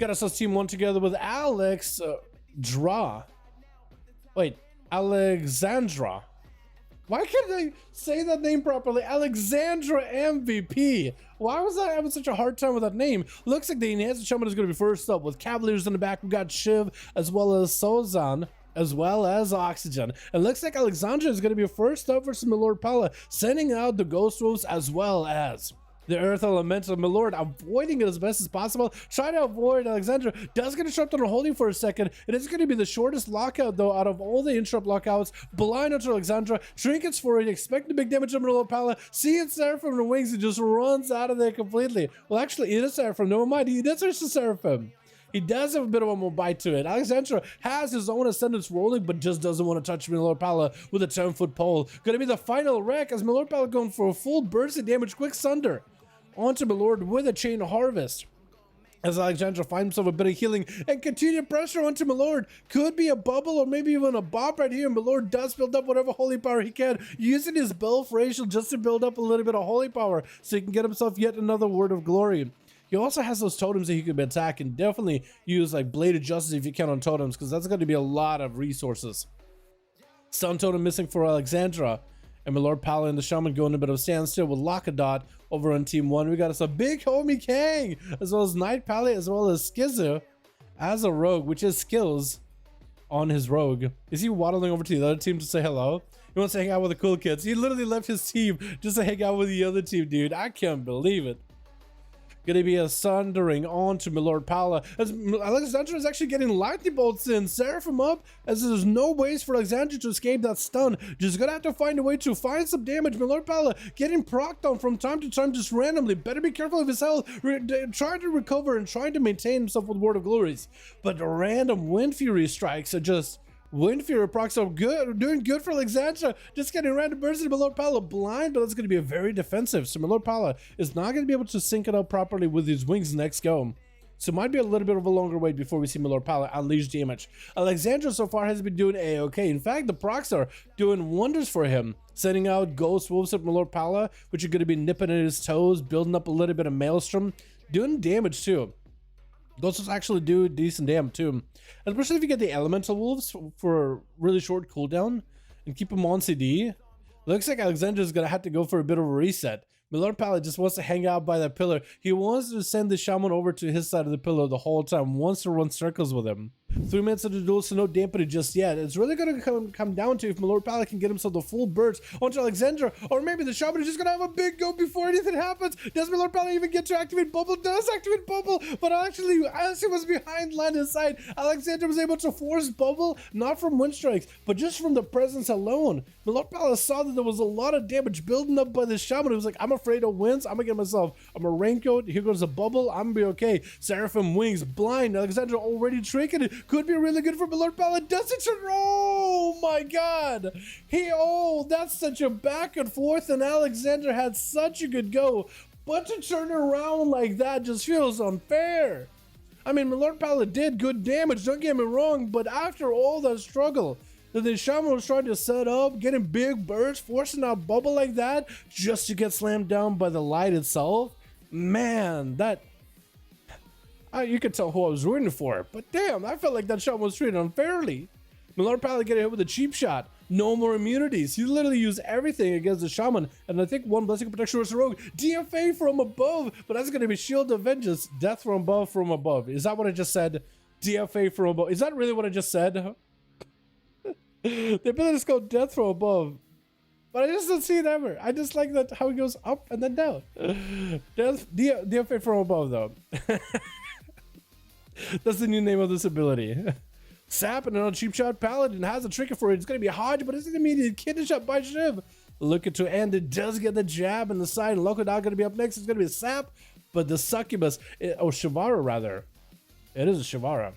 got us team 1 together with Alex Alexandra. Why can't I say that name properly? Alexandra MVP. Why was I having such a hard time with that name? Looks like the enhanced shaman is going to be first up with Cavaliers in the back. We got Shiv as well as Sozan, as well as Oxygen. It looks like Alexandra is going to be first up versus Milord Pala, sending out the Ghost Wolves as well as the Earth Elemental. Milord avoiding it as best as possible. Try to avoid Alexandra. Does get interrupted on holding for a second. It is going to be the shortest lockout though out of all the interrupt lockouts. Blind onto Alexandra. Trinkets for it. Expect the big damage on Milord Pala. See it Seraphim in the wings. It just runs out of there completely. Well, actually, it is Seraphim. Never mind. He does reach the Seraphim. He does have a bit of a more bite to it. Alexandra has his own ascendance rolling, but just doesn't want to touch Milord Pala with a 10-foot pole. Gonna be the final wreck as Milord Pala going for a full burst of damage. Quick Sunder onto Milord with a Chain Harvest. As Alexandra finds himself a bit of healing and continued pressure onto Milord. Could be a bubble or maybe even a bomb right here. Milord does build up whatever holy power he can, using his Belfracial just to build up a little bit of holy power so he can get himself yet another Word of Glory. He also has those totems that he could be attacking. Definitely use like Blade of Justice if you can on totems, because that's going to be a lot of resources. Stun totem missing for Alexandra. And Milord Pala and the Shaman going a bit of a standstill with Lockadot over on Team 1. We got us a big homie Kang, as well as Night Pally, as well as Skizzer as a rogue, which is skills on his rogue. Is he waddling over to the other team to say hello? He wants to hang out with the cool kids. He literally left his team just to hang out with the other team, dude. I can't believe it. Gonna be a sundering on to Milord Pala as Alexandra is actually getting lightning bolts in. Seraphim up as there's no ways for Alexandra to escape that stun. Just gonna have to find a way to find some damage. Milord Pala getting procced on from time to time just randomly. Better be careful of his health. Trying to recover and trying to maintain himself with Word of Glories. But the random Wind Fury strikes are just... Wind Fury procs are good, doing good for Alexandra. Just getting random bursts into Milord Pala blind, but that's going to be a very defensive. So Milord Pala is not going to be able to sync it up properly with his wings next go. So it might be a little bit of a longer wait before we see Milord Pala unleash damage. Alexandra so far has been doing a-okay. In fact, the procs are doing wonders for him. Sending out Ghost Wolves at Milord Pala, which are going to be nipping at his toes, building up a little bit of Maelstrom, doing damage too. Those will actually do decent damage too, especially if you get the Elemental Wolves for a really short cooldown and keep them on CD. Looks like Alexandra's gonna have to go for a bit of a reset. Milord Pala just wants to hang out by that pillar. He wants to send the Shaman over to his side of the pillar the whole time, wants to run circles with him. 3 minutes of the duel, so no dampening just yet. It's really going to come down to if Milord Pala can get himself the full burst onto Alexandra, or maybe the Shaman is just going to have a big go before anything happens. Does Milord Pala even get to activate Bubble? Does activate Bubble, but actually, as he was behind line of sight, Alexandra was able to force Bubble, not from wind strikes, but just from the presence alone. Milord Pala saw that there was a lot of damage building up by the Shaman. He was like, I'm afraid of winds. I'm going to get myself a raincoat. Here goes a Bubble. I'm going to be okay. Seraphim wings, blind. Alexandra already trinketed. Could be really good for Milord Pala. Does it? Oh my god. That's such a back and forth, and Alexandra had such a good go. But to turn around like that just feels unfair. I mean, Milord Pala did good damage, don't get me wrong, but after all that struggle that the Shaman was trying to set up, getting big bursts, forcing out Bubble like that, just to get slammed down by the light itself, man, that... you could tell who I was rooting for, but damn, I felt like that shot was treated unfairly. Milord Pala getting hit with a cheap shot. No more immunities. He literally used everything against the Shaman, and I think one Blessing of Protection was a rogue. DFA from above, but that's going to be Shield of Vengeance. Death from above. Is that what I just said? DFA from above. Is that really what I just said? The ability is called Death from Above. But I just don't see it ever. I just like that how it goes up and then down. DFA from above, though. That's the new name of this ability. Sap and another cheap shot. Paladin has a trigger for it. It's going to be Hodge, but it's going to be immediate kidney shot by Shiv. Looking to end it. Does get the jab in the side. Loco Dog going to be up next. It's going to be a Sap, but the Succubus, Shivara rather. It is a Shivara.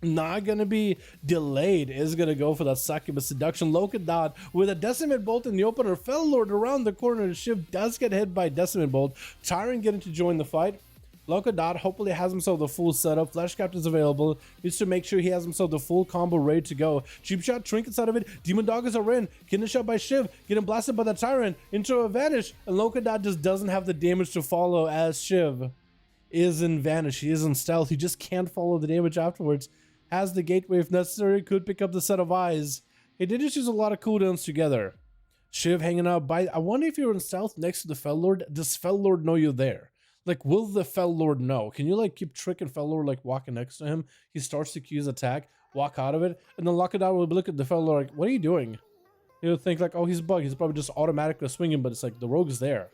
Not going to be delayed. Is going to go for that Succubus Seduction. Lokadot with a Decimate Bolt in the opener. Fell Lord around the corner. Shiv does get hit by Decimate Bolt. Tyrant getting to join the fight. Lokadot hopefully has himself the full setup. Flash Captain's available. Needs to make sure he has himself the full combo ready to go. Cheap shot, trinkets out of it. Demon Dog is a in. Getting shot by Shiv. Getting blasted by the Tyrant. Into a vanish. And Lokadot just doesn't have the damage to follow as Shiv is in Vanish. He is in Stealth. He just can't follow the damage afterwards. Has the Gateway if necessary. Could pick up the Set of Eyes. He did just use a lot of cooldowns together. Shiv hanging out by... I wonder if you're in Stealth next to the Fel Lord. Does Fel Lord know you're there? Like, will the Fel Lord know? Can you, like, keep tricking Fel Lord, like, walking next to him? He starts to cue his attack, walk out of it, and then lock it out. We'll look at the Fel Lord like, what are you doing? You'll think, like, oh, he's bugged. He's probably just automatically swinging, but it's like, the rogue is there.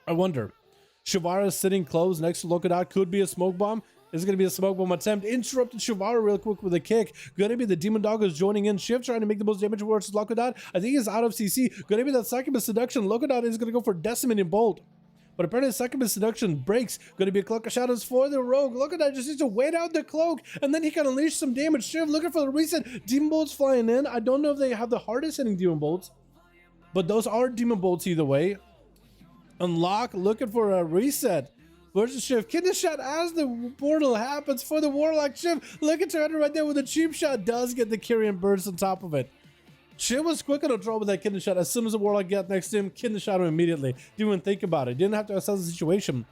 I wonder. Shivara is sitting close next to Lokadat. Could be a smoke bomb. This is going to be a smoke bomb attempt. Interrupted Shivara real quick with a kick. Going to be the Demon Dog is joining in. Shiv trying to make the most damage versus Lokadat. I think he's out of CC. Going to be that Succubus Seduction. Lokadat is going to go for Decimating Bolt. But apparently Succubus Seduction breaks. Going to be a Cloak of Shadows for the rogue. Lokadat just needs to wait out the cloak. And then he can unleash some damage. Shiv looking for the reset. Demon Bolts flying in. I don't know if they have the hardest hitting Demon Bolts. But those are Demon Bolts either way. Unlock. Looking for a reset. Versus Shiv. Kidney shot as the portal happens for the Warlock. Shiv looking to enter right there with a cheap shot. Does get the Kyrian burst on top of it. Shiv was quick on the draw with that kidney shot. As soon as the Warlock got next to him, kidney shot him immediately. Didn't even think about it. Didn't have to assess the situation.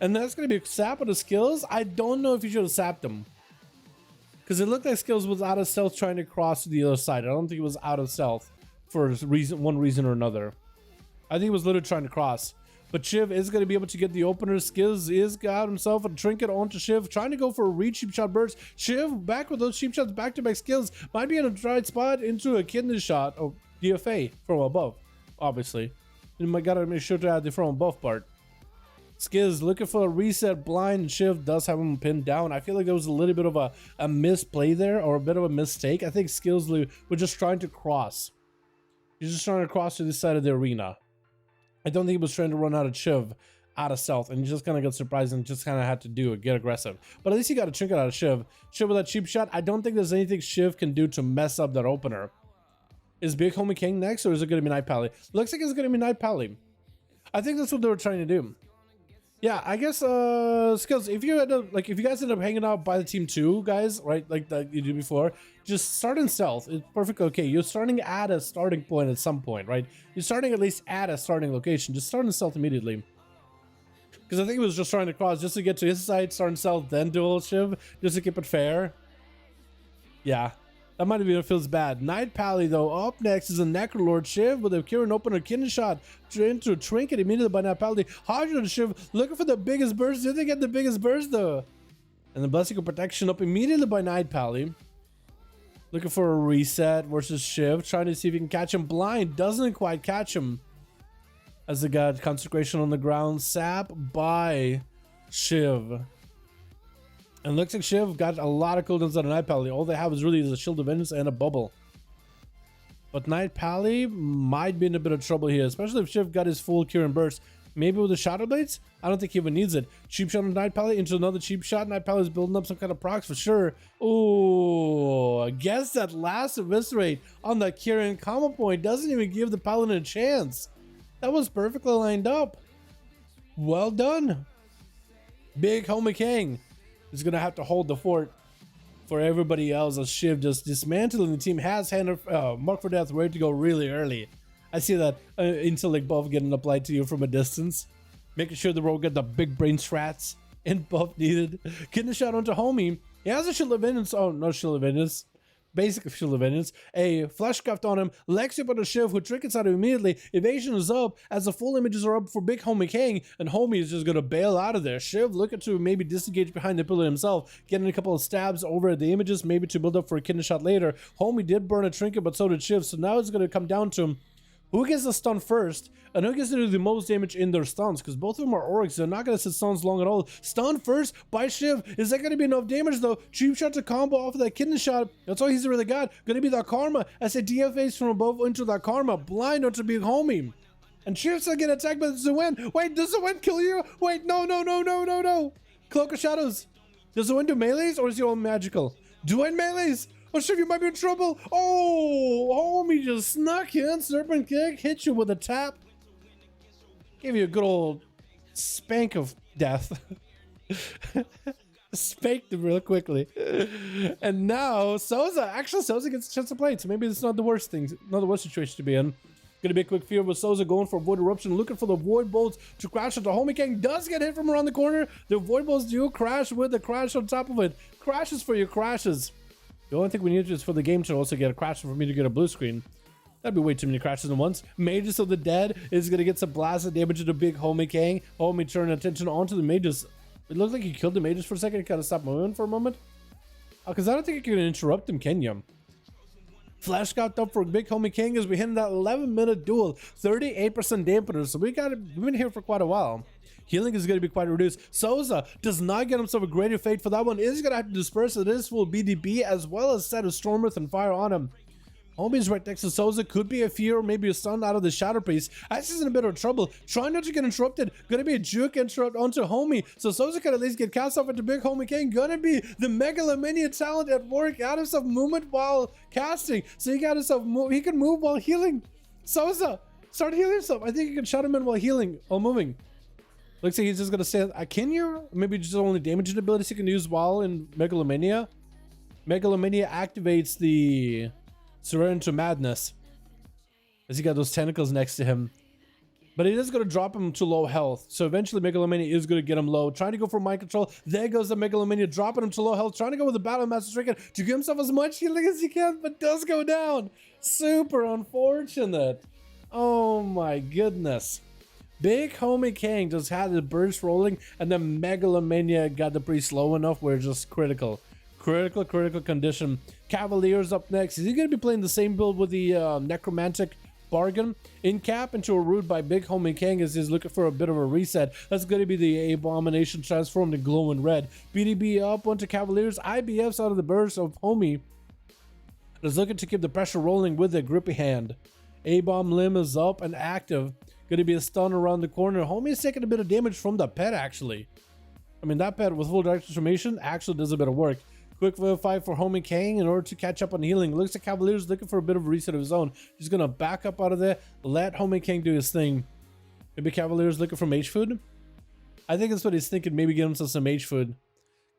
And that's going to be a sap on the skills. I don't know if you should have sapped him. Because it looked like skills was out of stealth trying to cross to the other side. I don't think it was out of stealth for one reason or another. I think he was literally trying to cross. But Shiv is going to be able to get the opener. Skills is got himself a trinket onto Shiv. Trying to go for a reach cheap shot burst. Shiv back with those cheap shots back-to-back skills. Might be in a right spot into a kidney shot. Oh, DFA from above, obviously. You might got to make sure to add the from above part. Skills looking for a reset blind. Shiv does have him pinned down. I feel like there was a little bit of a misplay there or a bit of a mistake. I think Skills were just trying to cross. He's just trying to cross to this side of the arena. I don't think he was trying to run out of Shiv out of stealth, and he just kind of got surprised and just kind of had to do it, get aggressive. But at least he got a trinket out of Shiv. Shiv with that cheap shot. I don't think there's anything Shiv can do to mess up that opener. Is Big Homie King next, or is it going to be Night Pally? Looks like it's going to be Night Pally. I think that's what they were trying to do. Yeah, I guess Skills, if you guys end up hanging out by the team 2, guys, right, like that you did before, just start in stealth. It's perfectly okay. You're starting at a starting point at some point, right? You're starting at least at a starting location. Just start in stealth immediately. Because I think he was just trying to cross just to get to his side, start in stealth, then duel Shiv, just to keep it fair. Yeah. That might have been what feels bad. Night Pally, though, up next is a Necrolord. Shiv with a Kyrian opener, kidney shot into a trinket immediately by Night Pally. Hydra to Shiv looking for the biggest burst. Did they get the biggest burst, though? And the Blessing of Protection up immediately by Night Pally. Looking for a reset versus Shiv. Trying to see if he can catch him blind. Doesn't quite catch him. As they got Consecration on the ground. Sap by Shiv. And looks like Shiv got a lot of cooldowns on a Night Pally. All they have is really a Shield of Vengeance and a bubble. But Night Pally might be in a bit of trouble here, especially if Shiv got his full Kyrian burst. Maybe with the Shadow Blades? I don't think he even needs it. Cheap shot on Night Pally into another cheap shot. Night Pally is building up some kind of procs for sure. Oh, I guess that last Eviscerate on the Kyrian combo point doesn't even give the Paladin a chance. That was perfectly lined up. Well done. Big Homie King is going to have to hold the fort for everybody else as Shiv just dismantling the team. Has Mark for Death ready to go really early. I see that intellect buff getting applied to you from a distance. Making sure the rogue get the big brain strats and buff needed. Getting a shot onto Homie. He has a Shield of Vengeance. Oh, no Shield of Vengeance. Basic Shield of Vengeance. A flesh cuffed on him. Lex up on the Shiv who trinkets out immediately. Evasion is up as the full images are up for Big Homie King. And Homie is just going to bail out of there. Shiv looking to maybe disengage behind the pillar himself. Getting a couple of stabs over the images. Maybe to build up for a kidney shot later. Homie did burn a trinket, but so did Shiv. So now it's going to come down to him. Who gets the stun first, and who gets to do the most damage in their stuns? Because both of them are orcs. They're not going to sit stuns long at all. Stun first by Shiv. Is that going to be enough damage, though? Cheap shot to combo off of that kidney shot. That's all he's really got. Going to be that Karma. As a DFAs from above into that Karma. Blind onto Big Homie. And Shiv's going to get attacked by the Zuwen. Wait, does Zuwen kill you? Wait, no. Cloak of Shadows. Does Zuwen do melees, or is he all magical? Zuwen melees. Oh, Shiv, you might be in trouble. Oh, Homie just snuck in. Serpent kick. Hit you with a tap. Gave you a good old spank of death. Spanked him real quickly. And now Sosa. Actually, Sosa gets a chance to play. So maybe it's not the worst thing. Not the worst situation to be in. Gonna be a quick fear with Souza going for Void Eruption, looking for the Void Bolts to crash into Homie King. Does get hit from around the corner. The Void Bolts do crash with the crash on top of it. Crashes for your crashes. The only thing we need is for the game to also get a crash for me to get a blue screen. That'd be way too many crashes at once. Mages of the Dead is gonna get some blasted damage to the big Homie King. Homie turning attention onto the mages. It looked like he killed the mages for a second. Kind of stopped moving for a moment. Because I don't think you can interrupt him, can you? Flash got up for Big Homie King as we hit that 11-minute duel. 38% dampener, so we've been here for quite a while. Healing is going to be quite reduced. Souza does not get himself a greater fate for that one. Is going to have to disperse it. This will BDB as well as set a Storm Earth and Fire on him. Homie's right next to Souza. Could be a fear or maybe a stun out of the Shadow Priest. Ice is in a bit of trouble. Trying not to get interrupted. Gonna be a juke interrupt onto Homie. So Souza can at least get cast off into Big Homie King. Gonna be the Megalomania talent at work. Got himself movement while casting. So he got himself move. He can move while healing. Souza, start healing yourself. I think you can shut him in while healing, while moving. Looks like he's just gonna stay. Can you? Maybe just only damaging abilities he can use while in Megalomania. Megalomania activates the Surrender to Madness as he got those tentacles next to him, but it is going to drop him to low health, so eventually Megalomania is going to get him low. Trying to go for mind control. There goes the Megalomania, dropping him to low health. Trying to go with the Battle Master Trinket to give himself as much healing as he can, but does go down. Super unfortunate. Oh my goodness. Big Homie King just had the burst rolling, and then Megalomania got the pretty slow enough where it's just critical condition. Cavaliers up next. Is he going to be playing the same build with the Necromantic Bargain? In cap into a root by Big Homie King as he's looking for a bit of a reset. That's going to be the Abomination transformed to glowing red. BDB up onto Cavaliers. IBF's out of the burst of Homie. Is looking to keep the pressure rolling with a grippy hand. A-bomb limb is up and active. Going to be a stun around the corner. Homie is taking a bit of damage from the pet actually. I mean, that pet with full direct transformation actually does a bit of work. Quick 5v5 for Homie King in order to catch up on healing. Looks like Cavaliers looking for a bit of a reset of his own. He's going to back up out of there. Let Homie King do his thing. Maybe Cavaliers looking for mage food. I think that's what he's thinking. Maybe get himself some mage food.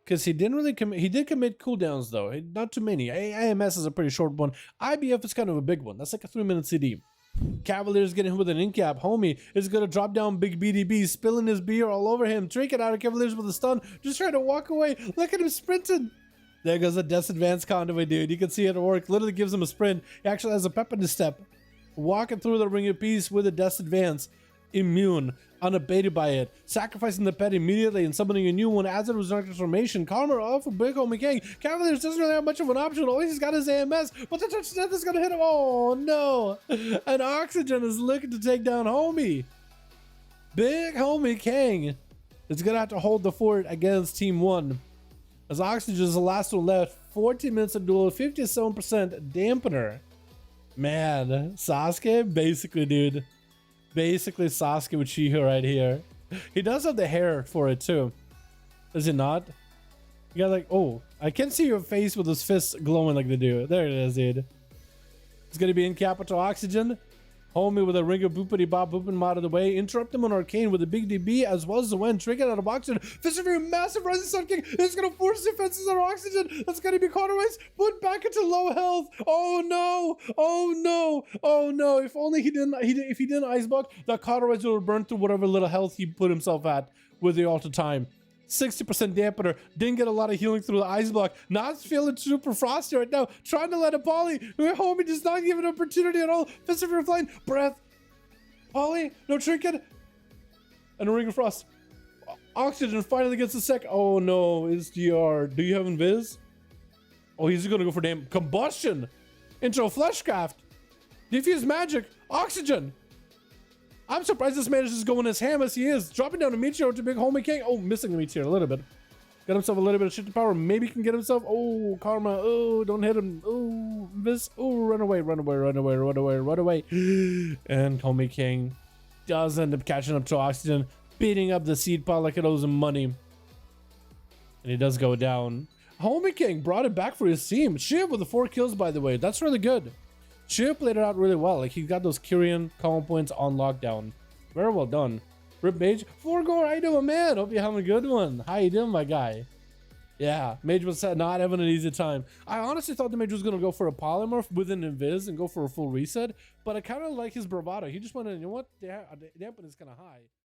Because he didn't really commit. He did commit cooldowns though. Not too many. AMS is a pretty short one. IBF is kind of a big one. That's like a 3-minute CD. Cavaliers getting him with an in-cap. Homie is going to drop down big BDB, spilling his beer all over him. Trinket out of Cavaliers with a stun. Just trying to walk away. Look at him sprinting. There goes a Death Advance conduit, dude. You can see it at work. Literally gives him a sprint. He actually has a pep in his step. Walking through the Ring of Peace with a Death Advance. Immune. Unabated by it. Sacrificing the pet immediately and summoning a new one as it was Dark Transformation. Karma off for Big Homie King. Cavaliers doesn't really have much of an option. All he's got is AMS. But the touch of death is going to hit him. Oh, no. And Oxygen is looking to take down Homie. Big Homie King is going to have to hold the fort against Team 1. As Oxygen is the last one left. 14 minutes of duel, 57% dampener. Man, Sasuke, basically, dude. Basically Sasuke with Shiho right here. He does have the hair for it too. Does he not? You got like, oh, I can see your face with his fists glowing like they do. There it is, dude. It's gonna be in capital Oxygen. Homie with a ring of boopity bop booping him out of the way. Interrupt him on Arcane with a big DB as well as the win. Trinket out of Oxygen. Fist of your massive Rising Sun King. It's gonna force defenses on Oxygen. That's gonna be Cauterized. Put back into low health. Oh no. Oh no. Oh no. If only he didn't if he didn't ice block, that Cauterized would have burned through whatever little health he put himself at with the Altar Time. 60% dampener. Didn't get a lot of healing through the ice block. Not feeling super frosty right now. Trying to let a Polly. Homie does not give an opportunity at all. Fist of your Flame. Breath. Polly. No Trinket. And a Ring of Frost. Oxygen finally gets a sec. Oh no. It's GR. Do you have Invis? Oh, he's gonna go for damn combustion into a Fleshcraft. Diffuse magic. Oxygen. I'm surprised this man is just going as ham as he is. Dropping down a Meteor to Big Homie King. Oh, missing the Meteor a little bit. Got himself a little bit of shit to power. Maybe he can get himself. Oh, Karma. Oh, don't hit him. Oh, this. Oh, run away, run away, run away, run away, run away. And Homie King does end up catching up to Oxygen, beating up the seed pot like it owes him money. And he does go down. Homie King brought it back for his team. Shiv with the 4 kills, by the way. That's really good. Shiv played it out really well. Like, he got those Kyrian calm points on lockdown. Very well done. Rip Mage, 4 gore, how you doing, man? Hope you're having a good one. How you doing, my guy? Yeah, Mage was not having an easy time. I honestly thought the Mage was going to go for a polymorph with an invis and go for a full reset, but I kind of like his bravado. He just went in, you know what? The dampen is kind of high.